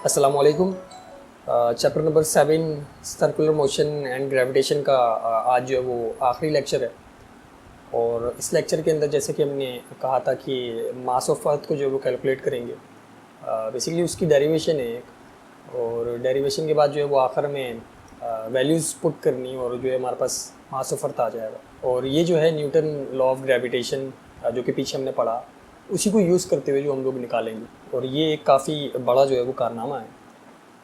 अस्सलाम वालेकुम। Chapter number 7 circular motion and gravitation का आज जो है वो आखिरी लेक्चर है। और इस लेक्चर के अंदर जैसे कि हमने कहा था कि मास ऑफ अर्थ को जो है वो कैलकुलेट करेंगे। बेसिकली उसकी डेरिवेशन है एक, और डेरिवेशन के बाद जो है वो आखिर में वैल्यूज़ पुट करनी और जो है हमारे पास मास ऑफ अर्थ आ जाएगा। और ये जो है न्यूटन लॉ ऑफ ग्रेविटेशन जो कि पीछे हमने पढ़ा, उसी को यूज़ करते हुए जो हम लोग निकालेंगे। और ये एक काफ़ी बड़ा जो है वो कारनामा है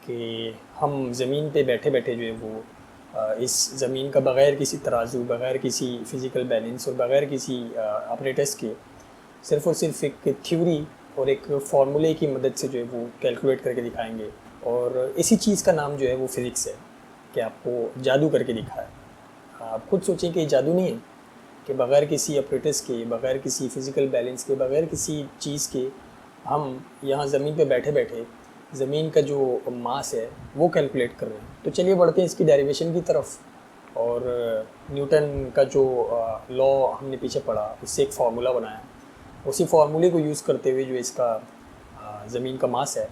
कि हम ज़मीन पे बैठे बैठे जो है वो इस ज़मीन का बग़ैर किसी तराजू, बग़ैर किसी फ़िज़िकल बैलेंस और बग़ैर किसी अपरेटस के सिर्फ़ और सिर्फ एक थ्योरी और एक फार्मूले की मदद से जो है वो कैलकुलेट करके दिखाएंगे। और इसी चीज़ का नाम जो है वो फ़िज़िक्स है कि आपको जादू करके दिखाया। आप खुद सोचें कि जादू नहीं है कि बग़ैर किसी अपरेटस के, बग़ैर किसी फ़िज़िकल बैलेंस के, बग़ैर किसी चीज़ के हम यहाँ ज़मीन पे बैठे बैठे ज़मीन का जो मास है वो कैलकुलेट कर रहे हैं। तो चलिए बढ़ते हैं इसकी डेरिवेशन की तरफ। और न्यूटन का जो लॉ हमने पीछे पढ़ा, उससे एक फार्मूला बनाया। उसी फार्मूले को यूज़ करते हुए जो इसका ज़मीन का मास है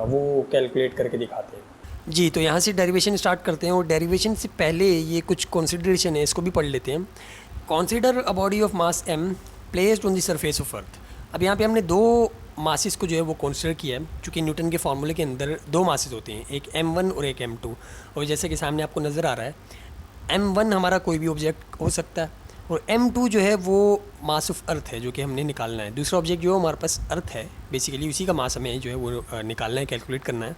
वो कैलकुलेट करके दिखाते हैं। जी, तो यहाँ से डेरिवेशन स्टार्ट करते हैं। और डेरिवेशन से पहले ये कुछ कंसिडरेशन है, इसको भी पढ़ लेते हैं। Consider a body of mass m placed on the surface of earth. अब यहाँ पे हमने दो मासेस को जो है वो कंसिडर किया है, चूँकि न्यूटन के फार्मूले के अंदर दो मासेस होते हैं, एक m1 और एक m2। और जैसे कि सामने आपको नज़र आ रहा है, m1 हमारा कोई भी ऑब्जेक्ट हो सकता है और m2 जो है वो मास ऑफ अर्थ है जो कि हमने निकालना है। दूसरा ऑब्जेक्ट जो है हमारे पास अर्थ है, बेसिकली उसी का मास हमें जो है वो निकालना है, कैलकुलेट करना है।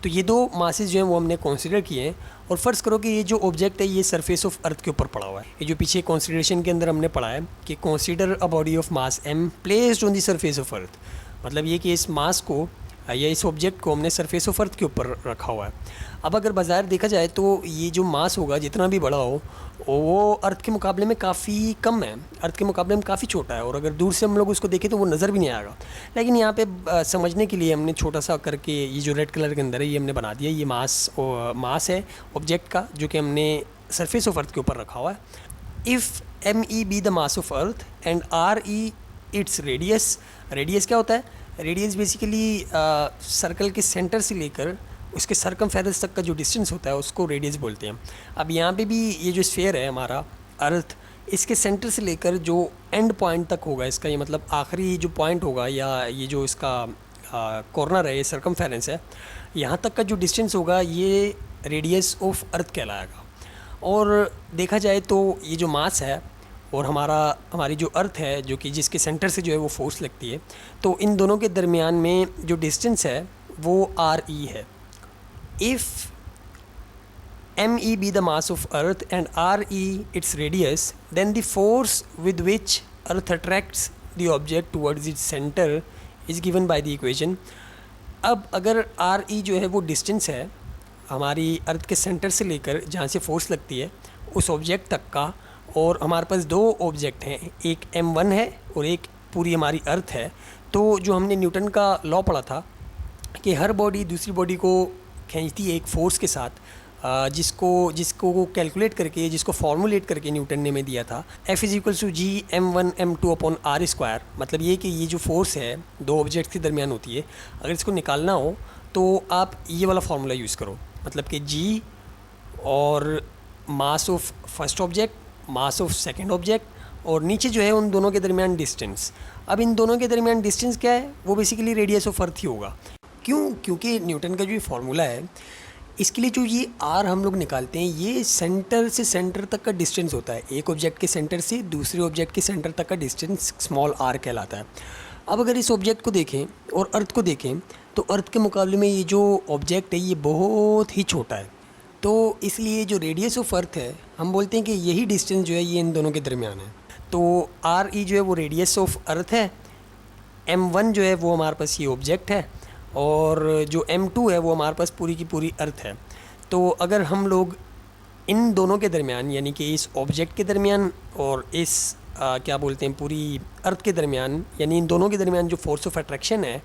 तो ये दो मासेस जो हैं वो हमने कंसीडर किए हैं। और फ़र्ज़ करो कि ये जो ऑब्जेक्ट है ये सरफेस ऑफ अर्थ के ऊपर पड़ा हुआ है। ये जो पीछे कंसीडरेशन के अंदर हमने पढ़ा है कि consider a body of mass m placed on the surface of earth, मतलब ये कि इस मास को या इस ऑब्जेक्ट को हमने सरफेस ऑफ अर्थ के ऊपर रखा हुआ है। अब अगर बाज़ार देखा जाए तो ये जो मास होगा जितना भी बड़ा हो वो अर्थ के मुकाबले में काफ़ी कम है, अर्थ के मुकाबले में काफ़ी छोटा है। और अगर दूर से हम लोग उसको देखें तो वो नज़र भी नहीं आएगा। लेकिन यहाँ पे समझने के लिए हमने छोटा सा करके ये जो रेड कलर के अंदर है ये हमने बना दिया। ये मास है ऑब्जेक्ट का जो कि हमने सरफेस ऑफ अर्थ के ऊपर रखा हुआ है। If m be the mass of earth and r its radius. Radius क्या होता है? रेडियस बेसिकली सर्कल के सेंटर से लेकर उसके सरकमफेरेंस तक का जो डिस्टेंस होता है उसको रेडियस बोलते हैं। अब यहाँ पे भी ये जो स्फीयर है हमारा अर्थ, इसके सेंटर से लेकर जो एंड पॉइंट तक होगा इसका, ये मतलब आखिरी जो पॉइंट होगा या ये जो इसका कॉर्नर है, ये सरकमफेरेंस है, यहाँ तक का जो डिस्टेंस होगा ये रेडियस ऑफ अर्थ कहलाएगा। और देखा जाए तो ये जो मास है और हमारी जो अर्थ है जो कि जिसके सेंटर से जो है वो फोर्स लगती है, तो इन दोनों के दरमियान में जो डिस्टेंस है वो r है। If m be the mass of earth and r its radius, then the force with which earth attracts the object towards its center is given by the equation। अब अगर r जो है वो distance है हमारी अर्थ के centre से लेकर जहाँ से फोर्स लगती है उस ऑब्जेक्ट तक का, और हमारे पास दो ऑब्जेक्ट हैं, एक m1 है और एक पूरी हमारी अर्थ है, तो जो हमने न्यूटन का लॉ पढ़ा था कि हर बॉडी दूसरी बॉडी को खींचती है एक फ़ोर्स के साथ, जिसको कैलकुलेट करके, जिसको फॉर्मुलेट करके न्यूटन ने हमें दिया था, F = g m1 m2/r²। मतलब ये कि ये जो फोर्स है दो ऑब्जेक्ट के दरमियान होती है, अगर इसको निकालना हो तो आप ये वाला फार्मूला यूज़ करो, मतलब कि g और mass of first object, mass of second object, और नीचे जो है उन दोनों के दरमियान डिस्टेंस। अब इन दोनों के दरमियान डिस्टेंस क्या है? वो बेसिकली रेडियस ऑफ अर्थ ही होगा। क्यों? क्योंकि न्यूटन का जो ये फार्मूला है इसके लिए जो ये r हम लोग निकालते हैं ये सेंटर से सेंटर तक का डिस्टेंस होता है। एक ऑब्जेक्ट के सेंटर से दूसरे ऑब्जेक्ट के सेंटर तक का डिस्टेंस स्मॉल r कहलाता है। अब अगर इस ऑब्जेक्ट को देखें और अर्थ को देखें तो अर्थ के मुकाबले में ये जो ऑब्जेक्ट है ये बहुत ही छोटा है, तो इसलिए जो रेडियस ऑफ अर्थ है हम बोलते हैं कि यही डिस्टेंस जो है ये इन दोनों के दरमियान है। तो r जो है वो रेडियस ऑफ अर्थ है, m1 जो है वो हमारे पास ये ऑब्जेक्ट है, और जो m2 है वो हमारे पास पूरी की पूरी अर्थ है। तो अगर हम लोग इन दोनों के दरमियान, यानी कि इस ऑब्जेक्ट के दरमियान और इस क्या बोलते हैं पूरी अर्थ के दरमियान, यानी इन दोनों के दरमियान जो फोर्स ऑफ अट्रैक्शन है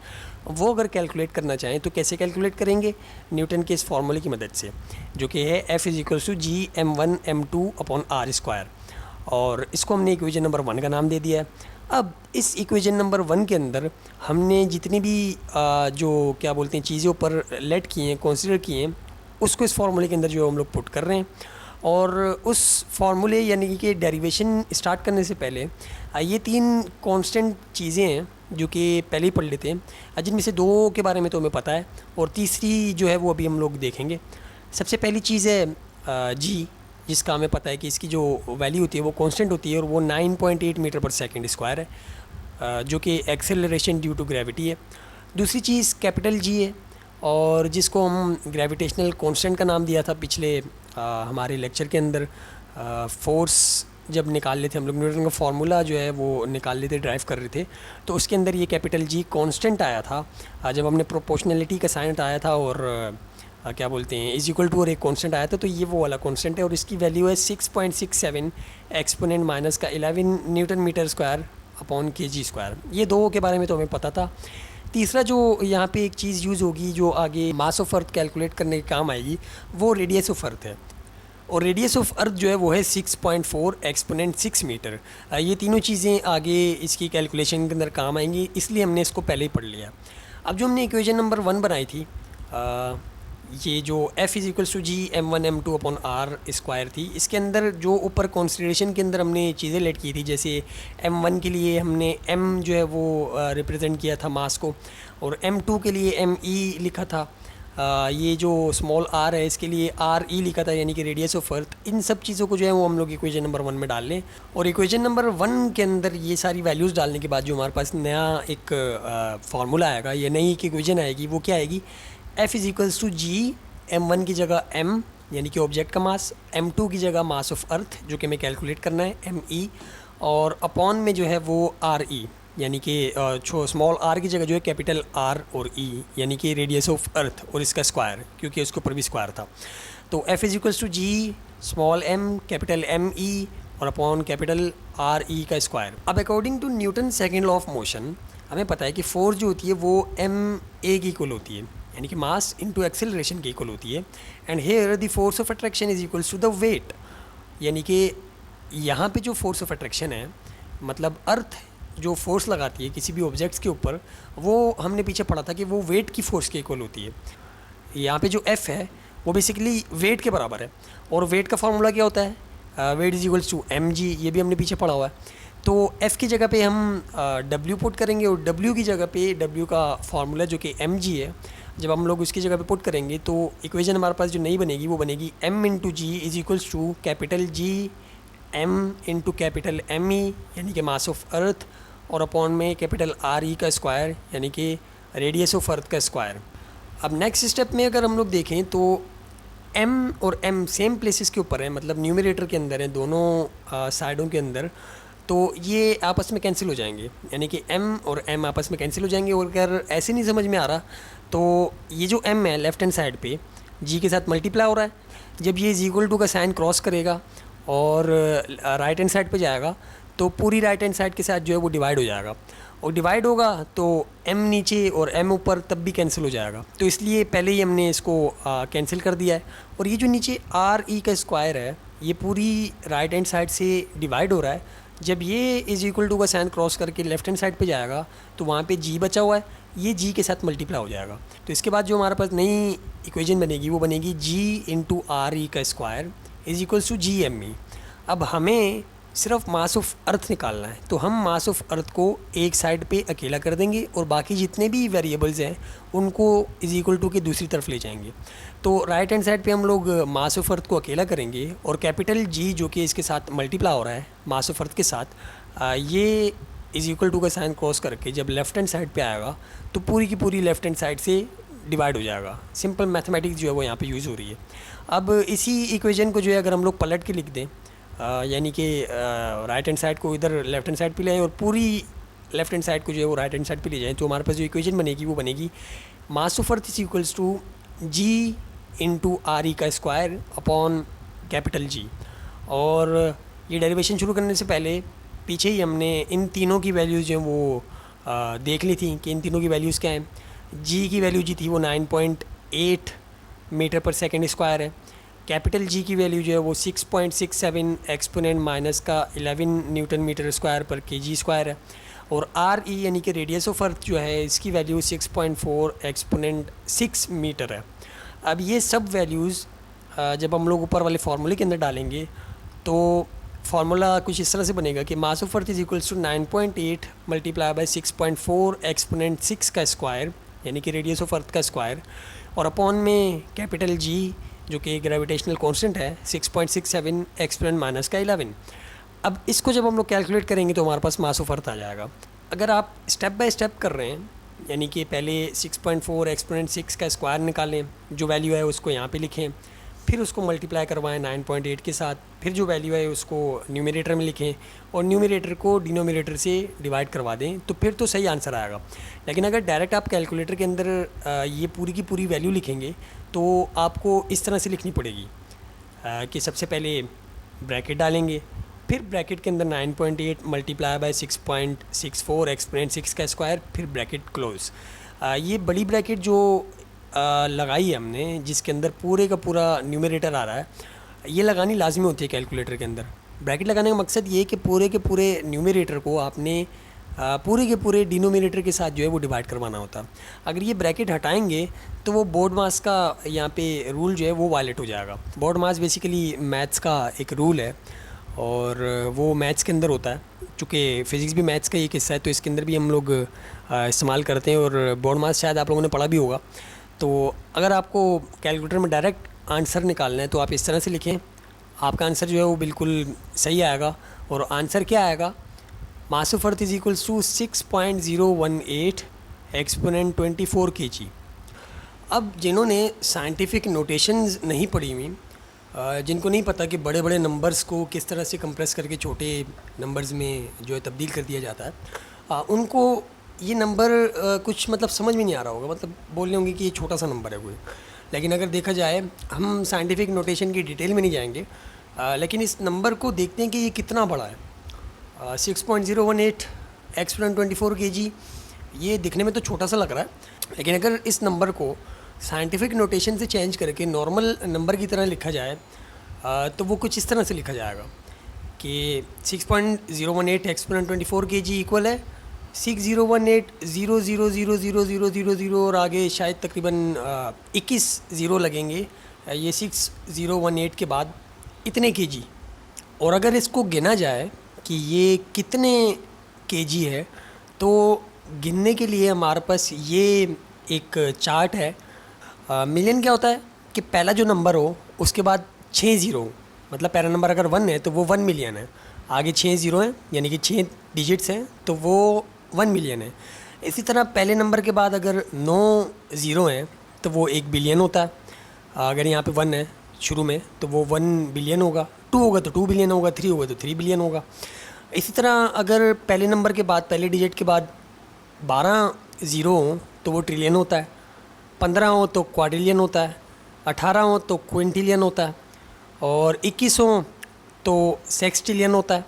वो अगर कैलकुलेट करना चाहें तो कैसे कैलकुलेट करेंगे? न्यूटन के इस फार्मूले की मदद से, जो कि है F = g m1 m2/r²। और इसको हमने इक्वेशन नंबर 1 का नाम दे दिया है। अब इस इक्वेशन नंबर 1 के अंदर हमने जितनी भी जो क्या बोलते हैं चीज़ें ऊपर लेट की हैं, कंसीडर किए हैं, उसको इस फार्मूले के अंदर जो हम लोग पुट कर रहे हैं। और उस फार्मूले यानी कि डेरिवेशन स्टार्ट करने से पहले ये 3 कांस्टेंट चीज़ें हैं जो कि पहले ही पढ़ लेते हैं, जिनमें से 2 के बारे में तो हमें पता है और तीसरी जो है वो अभी हम लोग देखेंगे। सबसे पहली चीज़ है जी, जिसका हमें पता है कि इसकी जो वैल्यू होती है वो कांस्टेंट होती है और वो 9.8 मीटर पर सेकंड स्क्वायर है, जो कि एक्सेलरेशन ड्यू टू ग्रेविटी है। दूसरी चीज़ कैपिटल जी है, और जिसको हम ग्रेविटेशनल कांस्टेंट का नाम दिया था पिछले हमारे लेक्चर के अंदर। फोर्स जब निकाल लेते हम लोग, न्यूटन का फार्मूला जो है वो निकाल लेते, ड्राइव कर रहे थे, तो उसके अंदर ये कैपिटल जी कांस्टेंट आया था जब हमने प्रोपोर्शनलिटी का साइन आया था, और क्या बोलते हैं इज इक्वल टू और एक कांस्टेंट आया था, तो ये वो वाला कांस्टेंट है और इसकी वैल्यू है 6.67 एक्सपोनेंट माइनस का 11 न्यूटन मीटर स्क्वायर अपॉन के जी स्क्वायर। ये 2 के बारे में तो हमें पता था। तीसरा जो यहाँ पे एक चीज़ यूज़ होगी जो आगे मास ऑफ अर्थ कैलकुलेट करने के काम आएगी, वो रेडियस ऑफ अर्थ है, और रेडियस ऑफ अर्थ जो है वो है 6.4 एक्सपोनेंट 6 मीटर। ये तीनों चीज़ें आगे इसकी कैलकुलेशन के अंदर काम आएंगी, इसलिए हमने इसको पहले ही पढ़ लिया। अब जो हमने इक्वेशन नंबर 1 बनाई थी, ये जो f is equals to G m1 m2 upon R square थी, इसके अंदर जो ऊपर कॉन्सिडरेशन के अंदर हमने चीज़ें लेट की थी, जैसे m1 के लिए हमने m जो है वो रिप्रेजेंट किया था मास को, और m2 के लिए me लिखा था, ये जो स्मॉल r है इसके लिए re लिखा था, यानी कि रेडियस ऑफ अर्थ। इन सब चीज़ों को जो है वो हम लोग इक्वेशन नंबर 1 में डाल लें, और इक्वेशन नंबर 1 के अंदर ये सारी वैल्यूज़ डालने के बाद जो हमारे पास नया एक फार्मूला आएगा, ये नई एक इक्वेशन आएगी, वो क्या आएगी, f is equals to G m1 की जगह m यानी कि ऑब्जेक्ट का मास, m2 की जगह मास ऑफ अर्थ जो कि हमें कैलकुलेट करना है me, और अपॉन में जो है वो re यानी कि स्मॉल r की जगह जो है कैपिटल R और e यानी कि रेडियस ऑफ अर्थ और इसका स्क्वायर, क्योंकि उसके ऊपर भी स्क्वायर था। तो f is equals to G small m capital me और अपॉन कैपिटल re का स्क्वायर। अब according to Newton second law of motion हमें पता है कि फोर्स जो होती है वो ma की इक्वल होती है, यानी कि मास इनटू एक्सेलरेशन की इक्वल होती है। And here the force of attraction is equals to the weight, यानी कि यहाँ पे जो फोर्स ऑफ अट्रैक्शन है, मतलब अर्थ जो फोर्स लगाती है किसी भी ऑब्जेक्ट्स के ऊपर, वो हमने पीछे पढ़ा था कि वो वेट की फोर्स की इक्वल होती है। यहाँ पे जो F है वो बेसिकली वेट के बराबर है, और वेट का फार्मूला क्या होता है, weight is equals to mg, ये भी हमने पीछे पढ़ा हुआ है। तो F की जगह पे हम W पुट करेंगे, और W की जगह पे W का फार्मूला जो कि mg है, जब हम लोग उसकी जगह पे पुट करेंगे तो इक्वेशन हमारे पास जो नई बनेगी वो बनेगी m into G is equals to capital G m into capital m E यानी कि मास ऑफ अर्थ, और अपॉन में कैपिटल आर ई का स्क्वायर यानी कि रेडियस ऑफ अर्थ का स्क्वायर। अब नेक्स्ट स्टेप में अगर हम लोग देखें तो m और m सेम प्लेसेस के ऊपर है, मतलब न्यूमरेटर के अंदर है दोनों साइडों के अंदर, तो ये आपस में कैंसिल हो जाएंगे, यानी कि m और m आपस में कैंसिल हो जाएंगे। और अगर ऐसे नहीं समझ में आ रहा तो ये जो m है लेफ्ट हैंड साइड पे g के साथ मल्टीप्लाई हो रहा है, जब ये इज इक्वल टू का साइन क्रॉस करेगा और राइट हैंड साइड पे जाएगा तो पूरी राइट हैंड साइड के साथ जो है वो डिवाइड हो जाएगा, और डिवाइड होगा तो m नीचे और m ऊपर तब भी कैंसिल हो जाएगा, तो इसलिए पहले ही हमने इसको कैंसिल कर दिया है। और ये जो नीचे आर ई का स्क्वायर है ये पूरी राइट हैंड साइड से डिवाइड हो रहा है, जब ये इज इक्वल टू का साइन क्रॉस करके लेफ्ट हैंड साइड पे जाएगा तो वहाँ पे g बचा हुआ है, ये g के साथ मल्टीप्लाई हो जाएगा। तो इसके बाद जो हमारे पास नई इक्वेशन बनेगी वो बनेगी g इंटू आर ई का square is equals to G M E. अब हमें सिर्फ मास ऑफ अर्थ निकालना है, तो हम मास ऑफ अर्थ को एक साइड पे अकेला कर देंगे और बाकी जितने भी वेरिएबल्स हैं उनको इज इक्वल टू के दूसरी तरफ ले जाएंगे। तो राइट हैंड साइड पे हम लोग मास ऑफ अर्थ को अकेला करेंगे, और कैपिटल जी जो कि इसके साथ मल्टीप्लाई हो रहा है मास ऑफ अर्थ के साथ, ये इज इक्वल टू का साइन क्रॉस करके जब लेफ्ट हैंड साइड पे आएगा तो पूरी की पूरी लेफ्ट हैंड साइड से डिवाइड हो जाएगा। सिंपल मैथमेटिक्स जो है वो यहाँ पे यूज़ हो रही है। अब इसी इक्वेशन को जो है अगर हम लोग पलट के लिख दें, यानी कि राइट हैंड साइड को इधर लेफ्ट हैंड साइड पे ले आएँ और पूरी लेफ्ट हैंड साइड को जो है वो राइट हैंड साइड पे ले जाएँ, तो हमारे पास जो इक्वेशन बनेगी वो बनेगी mass of earth is equals to G into R E का स्क्वायर अपॉन कैपिटल जी। और ये डेरिवेशन शुरू करने से पहले पीछे ही हमने इन तीनों की वैल्यूज़ जो हैं वो देख ली थी कि इन तीनों की वैल्यूज़ क्या हैं। जी की वैल्यू जी थी वो 9.8 मीटर पर सेकेंड स्क्वायर है, कैपिटल जी की वैल्यू जो है वो 6.67 एक्सपोनेंट माइनस का 11 न्यूटन मीटर स्क्वायर पर केजी स्क्वायर है। और आर ई यानी कि रेडियस ऑफ अर्थ जो है इसकी वैल्यू 6.4 एक्सपोनेंट 6 मीटर है। अब ये सब वैल्यूज़ जब हम लोग ऊपर वाले फार्मूले के अंदर डालेंगे तो फार्मूला कुछ इस तरह से बनेगा कि mass of earth is equals to 9.8 multiply by 6.4 exponent 6 का स्क्वायर यानी कि रेडियस ऑफ अर्थ का स्क्वायर, और अपॉन में कैपिटल जी जो कि ग्रेविटेशनल कांस्टेंट है 6.67 एक्सपोनेंट माइनस का 11। अब इसको जब हम लोग कैलकुलेट करेंगे तो हमारे पास मास ऑफ अर्थ आ जाएगा। अगर आप स्टेप बाय स्टेप कर रहे हैं यानी कि पहले 6.4 एक्सपोनेंट 6 का स्क्वायर निकालें, जो वैल्यू है उसको यहाँ पे लिखें, फिर उसको मल्टीप्लाई करवाएं 9.8 के साथ, फिर जो वैल्यू है उसको न्यूमरेटर में लिखें और न्यूमरेटर को डिनोमिनेटर से डिवाइड करवा दें, तो फिर तो सही आंसर आएगा। लेकिन अगर डायरेक्ट आप कैलकुलेटर के अंदर ये पूरी की पूरी वैल्यू लिखेंगे तो आपको इस तरह से लिखनी पड़ेगी कि सबसे पहले ब्रैकेट डालेंगे, फिर ब्रैकेट के अंदर 9.8 मल्टीप्लाई बाय 6.64 एक्सपोनेंट 6 का स्क्वायर, फिर ब्रैकेट क्लोज। ये बड़ी ब्रैकेट जो लगाई है हमने जिसके अंदर पूरे का पूरा न्यूमरेटर आ रहा है, ये लगानी लाजमी होती है कैलकुलेटर के अंदर। ब्रैकेट लगाने का मकसद ये है कि पूरे के पूरे न्यूमरेटर को आपने पूरे के पूरे डिनोमिनेटर के साथ जो है वो डिवाइड करवाना होता। अगर ये ब्रैकेट हटाएंगे तो वो बोर्ड मास का यहाँ पे रूल जो है वो वायलेट हो जाएगा। बोर्ड मास बेसिकली मैथ्स का एक रूल है और वो मैथ्स के अंदर होता है। चूँकि फ़िज़िक्स भी मैथ्स का एक हिस्सा है तो इसके अंदर भी हम लोग इस्तेमाल करते हैं और बोर्ड मास शायद आप लोगों ने पढ़ा भी होगा। तो अगर आपको कैलकुलेटर में डायरेक्ट आंसर निकालना है तो आप इस तरह से लिखें, आपका आंसर जो है वो बिल्कुल सही आएगा। और आंसर क्या आएगा, mass of earth is equals to 6.018 exponent 24 kg। अब जिन्होंने साइंटिफिक नोटेशंस नहीं पढ़ी हुई, जिनको नहीं पता कि बड़े बड़े नंबर्स को किस तरह से कंप्रेस करके छोटे नंबर्स में जो है तब्दील कर दिया जाता है, उनको ये नंबर कुछ मतलब समझ में नहीं आ रहा होगा। मतलब बोल रहे होंगे कि ये छोटा सा नंबर है कोई, लेकिन अगर देखा जाए, हम साइंटिफिक नोटेशन की डिटेल में नहीं जाएंगे, लेकिन इस नंबर को देखते हैं कि ये कितना बड़ा है। 6.018 एक्सपोनेंट 24 kg, ये दिखने में तो छोटा सा लग रहा है, लेकिन अगर इस नंबर को साइंटिफिक नोटेशन से चेंज करके नॉर्मल नंबर की तरह लिखा जाए तो वो कुछ इस तरह से लिखा जाएगा कि 6.018 एक्सपोनेंट 24 kg इक्वल है 6018000000 और आगे शायद तकरीबन 21 ज़ीरो लगेंगे ये 6018 के बाद इतने केजी। और अगर इसको गिना जाए कि ये कितने केजी है तो गिनने के लिए हमारे पास ये एक चार्ट है। मिलियन क्या होता है कि पहला जो नंबर हो उसके बाद 6 ज़ीरो, मतलब पहला नंबर अगर 1 है तो वो 1 मिलियन है, आगे 6 ज़ीरो हैं यानी कि 6 डिजिट्स हैं तो वो 1 मिलियन है। इसी तरह पहले नंबर के बाद अगर 9 ज़ीरो हैं तो वो 1 बिलियन होता है। अगर यहाँ पे 1 है शुरू में तो वो 1 बिलियन होगा, 2 होगा तो 2 बिलियन होगा, 3 होगा तो 3 बिलियन होगा। इसी तरह अगर पहले नंबर के बाद, पहले डिजिट के बाद 12 ज़ीरो हों तो वो ट्रिलियन होता है, 15 हो तो क्वाड्रिलियन होता है, 18 हो तो क्विंटिलियन होता है, और 21 हो तो सेक्सटिलियन होता है,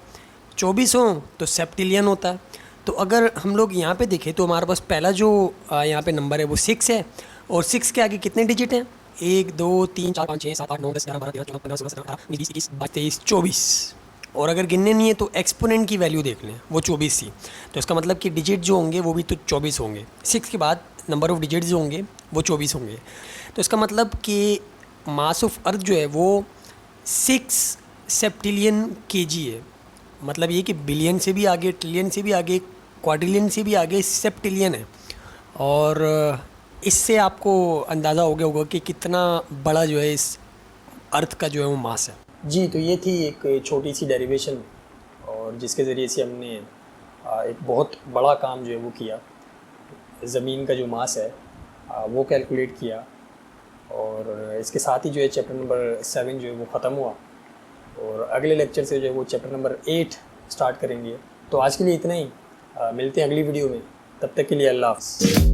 24 हो तो सेप्टिलियन होता है। तो अगर हम लोग यहाँ पे देखें तो हमारे पास पहला जो यहाँ पे नंबर है वो 6 है, और 6 के आगे कितने डिजिट हैं, 1 2 3 4 5 6 7 8 9 10 11 12 13 14 15 16 17 18 19 20 21 22 23 24। और अगर गिनने नहीं है तो एक्सपोनेंट की वैल्यू देख लें, वो 24 थी, तो इसका मतलब कि डिजिट जो होंगे वो भी तो 24 होंगे। 6 के बाद नंबर ऑफ़ डिजिट जो होंगे वो 24 होंगे। तो इसका मतलब कि मास ऑफ अर्थ जो है वो 6 सेप्टिलियन केजी है। मतलब ये कि बिलियन से भी आगे, ट्रिलियन से भी आगे, क्वाड्रिलियन से भी आगे सेप्टिलियन है। और इससे आपको अंदाज़ा हो गया होगा कि कितना बड़ा जो है इस अर्थ का जो है वो मास है। जी, तो ये थी एक छोटी सी डेरिवेशन और जिसके ज़रिए से हमने एक बहुत बड़ा काम जो है वो किया। ज़मीन का जो मास है वो कैलकुलेट किया, और इसके साथ ही जो है चैप्टर नंबर 7 जो है वो ख़त्म हुआ, और अगले लेक्चर से जो है वो चैप्टर नंबर 8 स्टार्ट करेंगे। तो आज के लिए इतना ही, मिलते हैं अगली वीडियो में, तब तक के लिए अल्लाह हाफ़िज़।